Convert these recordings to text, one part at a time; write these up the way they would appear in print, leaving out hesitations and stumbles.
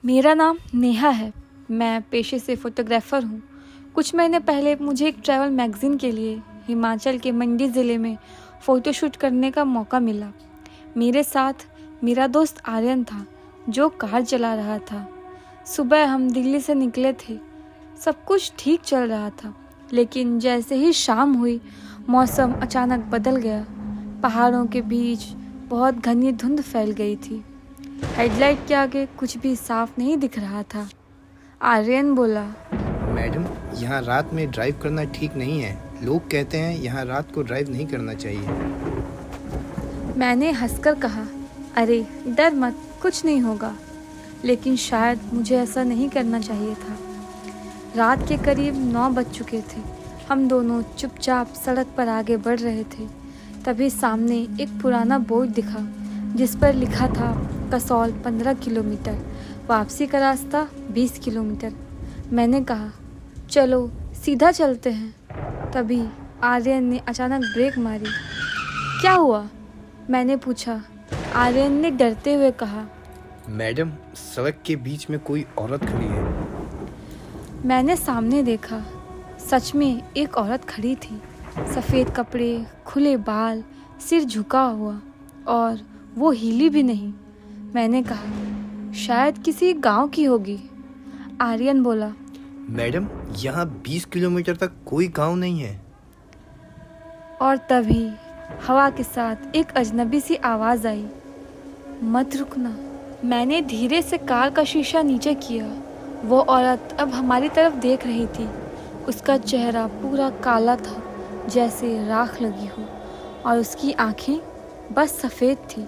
मेरा नाम नेहा है। मैं पेशे से फ़ोटोग्राफ़र हूँ। कुछ महीने पहले मुझे एक ट्रैवल मैगज़ीन के लिए हिमाचल के मंडी ज़िले में फ़ोटोशूट करने का मौका मिला। मेरे साथ मेरा दोस्त आर्यन था जो कार चला रहा था। सुबह हम दिल्ली से निकले थे। सब कुछ ठीक चल रहा था, लेकिन जैसे ही शाम हुई मौसम अचानक बदल गया। पहाड़ों के बीच बहुत घनी धुंध फैल गई थी। हेडलाइट के आगे कुछ भी साफ नहीं दिख रहा था। आर्यन बोला, मैडम, यहाँ रात में ड्राइव करना ठीक नहीं है। लोग कहते हैं यहाँ रात को ड्राइव नहीं करना चाहिए। मैंने हंसकर कहा, अरे डर मत, कुछ नहीं होगा। लेकिन शायद मुझे ऐसा नहीं करना चाहिए था। रात के करीब 9 बज चुके थे। हम दोनों चुपचाप सड़क पर आगे बढ़ रहे थे। तभी सामने एक पुराना बोर्ड दिखा जिस पर लिखा था कसौल 15 किलोमीटर, वापसी का रास्ता 20 किलोमीटर। मैंने कहा, चलो सीधा चलते हैं। तभी आर्यन ने अचानक ब्रेक मारी। क्या हुआ? मैंने पूछा। आर्यन ने डरते हुए कहा, मैडम, सड़क के बीच में कोई औरत खड़ी है। मैंने सामने देखा। सच में एक औरत खड़ी थी। सफ़ेद कपड़े, खुले बाल, सिर झुका हुआ, और वो हिली भी नहीं। मैंने कहा, शायद किसी गांव की होगी। आर्यन बोला, मैडम, यहाँ 20 किलोमीटर तक कोई गांव नहीं है। और तभी हवा के साथ एक अजनबी सी आवाज़ आई, मत रुकना। मैंने धीरे से कार का शीशा नीचे किया। वो औरत अब हमारी तरफ देख रही थी। उसका चेहरा पूरा काला था, जैसे राख लगी हो, और उसकी आंखें बस सफ़ेद थी,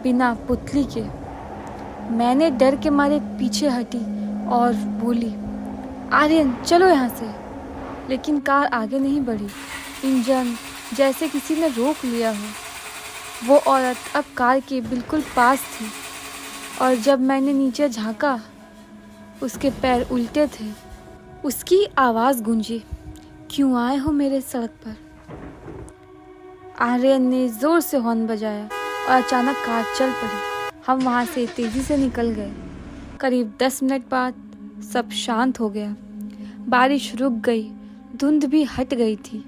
बिना पुतली के। मैंने डर के मारे पीछे हटी और बोली, आर्यन चलो यहाँ से। लेकिन कार आगे नहीं बढ़ी। इंजन जैसे किसी ने रोक लिया हो। वो औरत अब कार के बिल्कुल पास थी, और जब मैंने नीचे झांका, उसके पैर उल्टे थे। उसकी आवाज़ गूंजी, क्यों आए हो मेरे सड़क पर? आर्यन ने ज़ोर से हॉर्न बजाया और अचानक कार चल पड़ी। हम वहाँ से तेज़ी से निकल गए। करीब 10 मिनट बाद सब शांत हो गया। बारिश रुक गई, धुंध भी हट गई थी।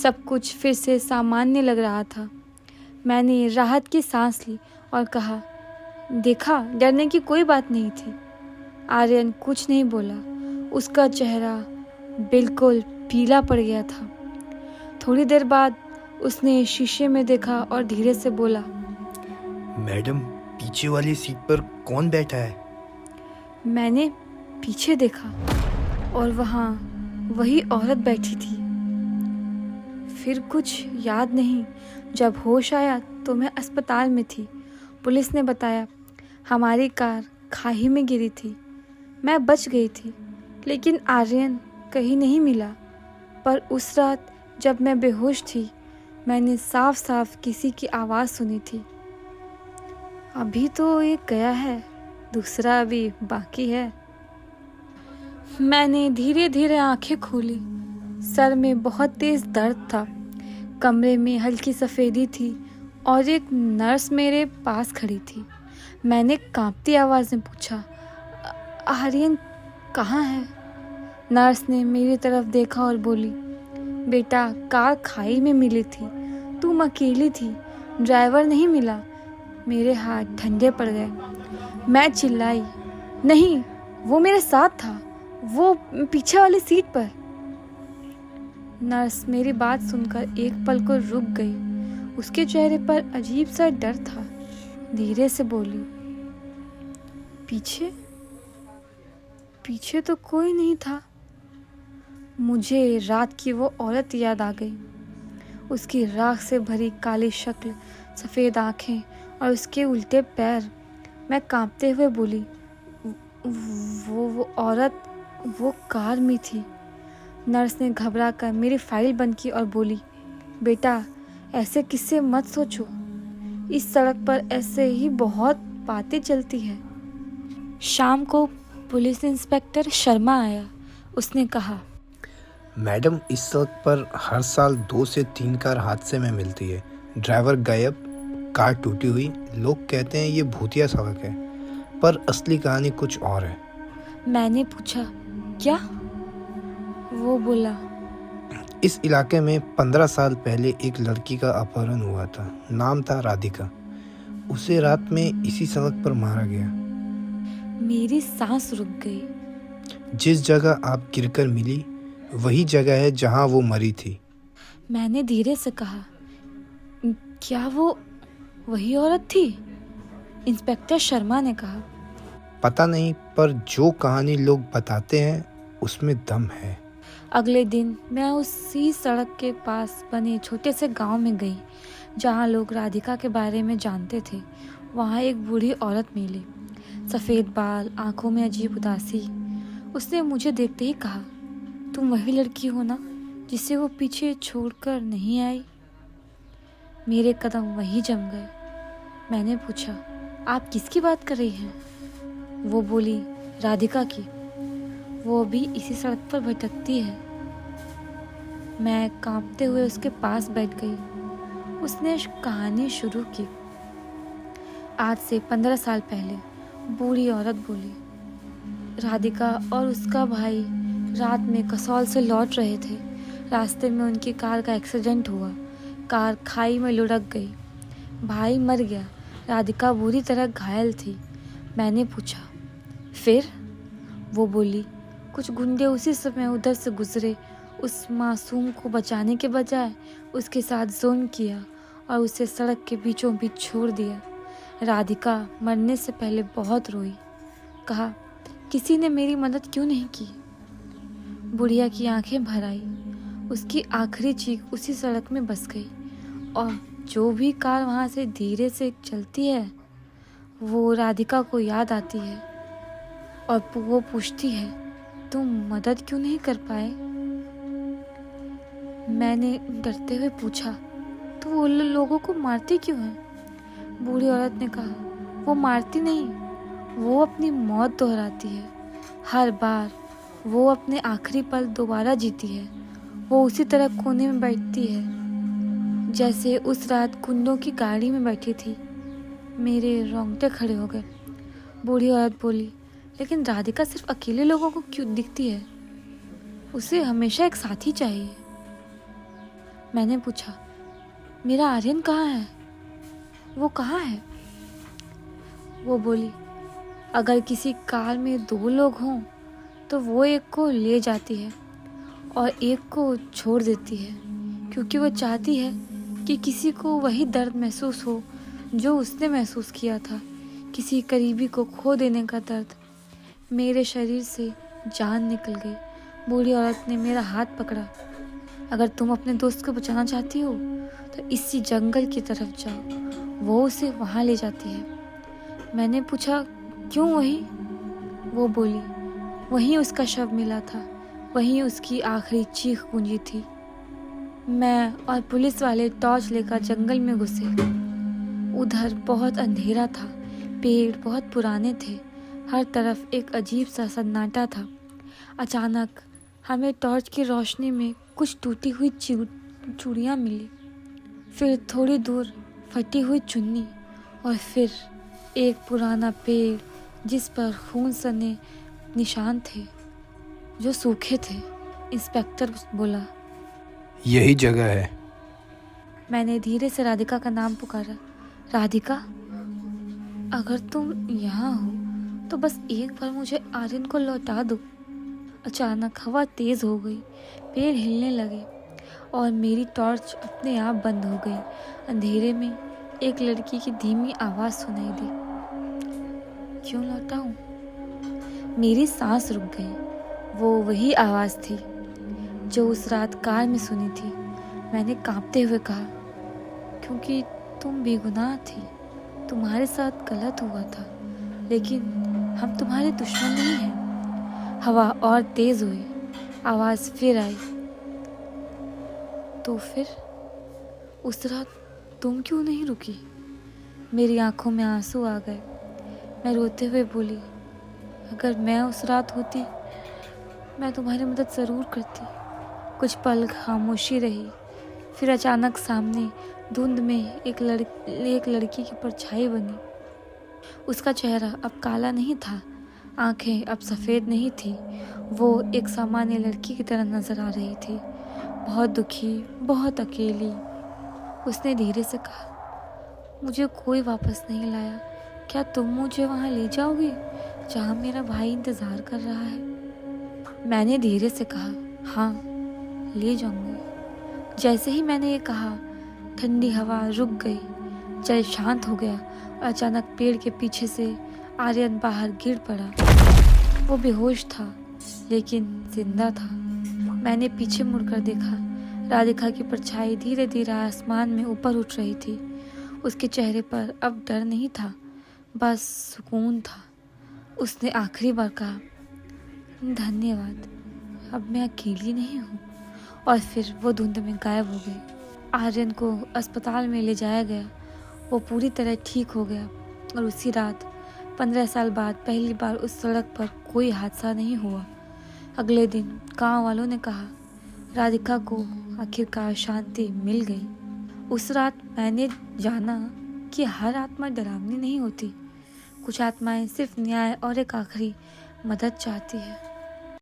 सब कुछ फिर से सामान्य लग रहा था। मैंने राहत की सांस ली और कहा, देखा, डरने की कोई बात नहीं थी। आर्यन कुछ नहीं बोला। उसका चेहरा बिल्कुल पीला पड़ गया था। थोड़ी देर बाद उसने शीशे में देखा और धीरे से बोला, मैडम, पीछे वाली सीट पर कौन बैठा है? मैंने पीछे देखा और वहाँ वही औरत बैठी थी। फिर कुछ याद नहीं। जब होश आया तो मैं अस्पताल में थी। पुलिस ने बताया हमारी कार खाई में गिरी थी। मैं बच गई थी, लेकिन आर्यन कहीं नहीं मिला। पर उस रात जब मैं बेहोश थी, मैंने साफ साफ किसी की आवाज़ सुनी थी। अभी तो एक गया है, दूसरा अभी बाकी है। मैंने धीरे धीरे आंखें खोली। सर में बहुत तेज़ दर्द था। कमरे में हल्की सफ़ेदी थी और एक नर्स मेरे पास खड़ी थी। मैंने कांपती आवाज़ में पूछा, आर्यन कहाँ है? नर्स ने मेरी तरफ देखा और बोली, बेटा, कार खाई में मिली थी। तुम अकेली थी, ड्राइवर नहीं मिला। मेरे हाथ ठंडे पड़ गए। मैं चिल्लाई, नहीं, वो मेरे साथ था, वो पीछे वाली सीट पर। नर्स मेरी बात सुनकर एक पल को रुक गई। उसके चेहरे पर अजीब सा डर था। धीरे से बोली, पीछे? पीछे तो कोई नहीं था। मुझे रात की वो औरत याद आ गई। उसकी राख से भरी काली शक्ल, सफ़ेद आँखें और उसके उल्टे पैर। मैं कांपते हुए बोली, वो औरत वो कार में थी। नर्स ने घबरा कर मेरी फाइल बंद की और बोली, बेटा, ऐसे किस्से मत सोचो। इस सड़क पर ऐसे ही बहुत बातें चलती हैं। शाम को पुलिस इंस्पेक्टर शर्मा आया। उसने कहा, मैडम, इस सड़क पर हर साल 2 से 3 कार हादसे में मिलती है। ड्राइवर गायब, कार टूटी हुई। लोग कहते हैं ये भूतिया सड़क है। पर असली कहानी कुछ और है। मैंने पूछा, क्या? वो बोला, इस इलाके में 15 साल पहले एक लड़की का अपहरण हुआ था। नाम था राधिका। उसे रात में इसी सड़क पर मारा गया। मेरी सांस रुक गई। जिस जगह आप गिरकर मिली वही जगह है जहां वो मरी थी। मैंने धीरे से कहा, क्या वो वही औरत थी? इंस्पेक्टर शर्मा ने कहा। पता नहीं, पर जो कहानी लोग बताते हैं उसमें दम है। अगले दिन मैं उसी सड़क के पास बने छोटे से गांव में गई जहां लोग राधिका के बारे में जानते थे। वहां एक बूढ़ी औरत मिली, सफ़ेद बाल, आंखों में अजीब उदासी। उसने मुझे देखते ही कहा, तुम वही लड़की हो ना जिसे वो पीछे छोड़कर नहीं आई? मेरे कदम वहीं जम गए। मैंने पूछा, आप किसकी बात कर रही हैं? वो बोली, राधिका की। वो भी इसी सड़क पर भटकती है। मैं कांपते हुए उसके पास बैठ गई। उसने कहानी शुरू की। आज से 15 साल पहले बूढ़ी औरत बोली, राधिका और उसका भाई रात में कसौल से लौट रहे थे। रास्ते में उनकी कार का एक्सीडेंट हुआ। कार खाई में लुढ़क गई। भाई मर गया। राधिका बुरी तरह घायल थी। मैंने पूछा, फिर? वो बोली, कुछ गुंडे उसी समय उधर से गुजरे। उस मासूम को बचाने के बजाय उसके साथ जुल्म किया और उसे सड़क के बीचों बीच छोड़ दिया। राधिका मरने से पहले बहुत रोई। कहा, किसी ने मेरी मदद क्यों नहीं की? बुढ़िया की आंखें भर आई। उसकी आखिरी चीख उसी सड़क में बस गई और जो भी कार वहाँ से धीरे से चलती है वो राधिका को याद आती है और वो पूछती है, तुम मदद क्यों नहीं कर पाए? मैंने डरते हुए पूछा, तो वो लोगों को मारती क्यों है? बूढ़ी औरत ने कहा, वो मारती नहीं, वो अपनी मौत दोहराती है। हर बार वो अपने आखिरी पल दोबारा जीती है। वो उसी तरह कोने में बैठती है जैसे उस रात गुंडों की गाड़ी में बैठी थी। मेरे रोंगटे खड़े हो गए। बूढ़ी औरत बोली, लेकिन राधिका सिर्फ अकेले लोगों को क्यों दिखती है? उसे हमेशा एक साथी चाहिए। मैंने पूछा, मेरा आर्यन कहाँ है? वो कहाँ है? वो बोली, अगर किसी कार में 2 लोग हों तो वो एक को ले जाती है और एक को छोड़ देती है, क्योंकि वो चाहती है कि किसी को वही दर्द महसूस हो जो उसने महसूस किया था, किसी करीबी को खो देने का दर्द। मेरे शरीर से जान निकल गई। बूढ़ी औरत ने मेरा हाथ पकड़ा। अगर तुम अपने दोस्त को बचाना चाहती हो तो इसी जंगल की तरफ जाओ। वो उसे वहाँ ले जाती है। मैंने पूछा, क्यों वही? वो बोली, वहीं उसका शव मिला था, वहीं उसकी आखिरी चीख गूंजी थी। मैं और पुलिस वाले टॉर्च लेकर जंगल में घुसे। उधर बहुत अंधेरा था, पेड़ बहुत पुराने थे, हर तरफ एक अजीब सा सन्नाटा था। अचानक हमें टॉर्च की रोशनी में कुछ टूटी हुई चूड़ियाँ मिली, फिर थोड़ी दूर फटी हुई चुन्नी और फिर एक पुराना पेड़ जिस पर खून सने निशान थे जो सूखे थे। इंस्पेक्टर बोला, यही जगह है। मैंने धीरे से राधिका का नाम पुकारा। राधिका, अगर तुम यहाँ हो तो बस एक बार मुझे आर्यन को लौटा दो। अचानक हवा तेज हो गई, पेड़ हिलने लगे और मेरी टॉर्च अपने आप बंद हो गई। अंधेरे में एक लड़की की धीमी आवाज़ सुनाई दी, क्यों लौटाऊं? मेरी सांस रुक गई। वो वही आवाज़ थी जो उस रात कार में सुनी थी। मैंने कांपते हुए कहा, क्योंकि तुम बेगुनाह थी, तुम्हारे साथ गलत हुआ था, लेकिन हम तुम्हारे दुश्मन नहीं हैं। हवा और तेज हुई, आवाज़ फिर आई, तो फिर उस रात तुम क्यों नहीं रुकी? मेरी आंखों में आंसू आ गए। मैं रोते हुए बोली, अगर मैं उस रात होती मैं तुम्हारी मदद ज़रूर करती। कुछ पल खामोशी रही, फिर अचानक सामने धुंध में एक लड़की की परछाई बनी। उसका चेहरा अब काला नहीं था, आंखें अब सफ़ेद नहीं थी। वो एक सामान्य लड़की की तरह नज़र आ रही थी, बहुत दुखी, बहुत अकेली। उसने धीरे से कहा, मुझे कोई वापस नहीं लाया, क्या तुम मुझे वहाँ ले जाओगे जहाँ मेरा भाई इंतज़ार कर रहा है? मैंने धीरे से कहा, हाँ, ले जाऊँगी। जैसे ही मैंने ये कहा, ठंडी हवा रुक गई, जल शांत हो गया और अचानक पेड़ के पीछे से आर्यन बाहर गिर पड़ा। वो बेहोश था लेकिन जिंदा था। मैंने पीछे मुड़कर देखा, राधिका की परछाई धीरे धीरे आसमान में ऊपर उठ रही थी। उसके चेहरे पर अब डर नहीं था, बस सुकून था। उसने आखिरी बार कहा, धन्यवाद, अब मैं अकेली नहीं हूँ। और फिर वो धुंध में गायब हो गई। आर्यन को अस्पताल में ले जाया गया। वो पूरी तरह ठीक हो गया और उसी रात 15 साल बाद पहली बार उस सड़क पर कोई हादसा नहीं हुआ। अगले दिन गांव वालों ने कहा, राधिका को आखिरकार शांति मिल गई। उस रात मैंने जाना कि हर आत्मा डरावनी नहीं होती। कुछ आत्माएं सिर्फ न्याय और एक आखिरी मदद चाहती है।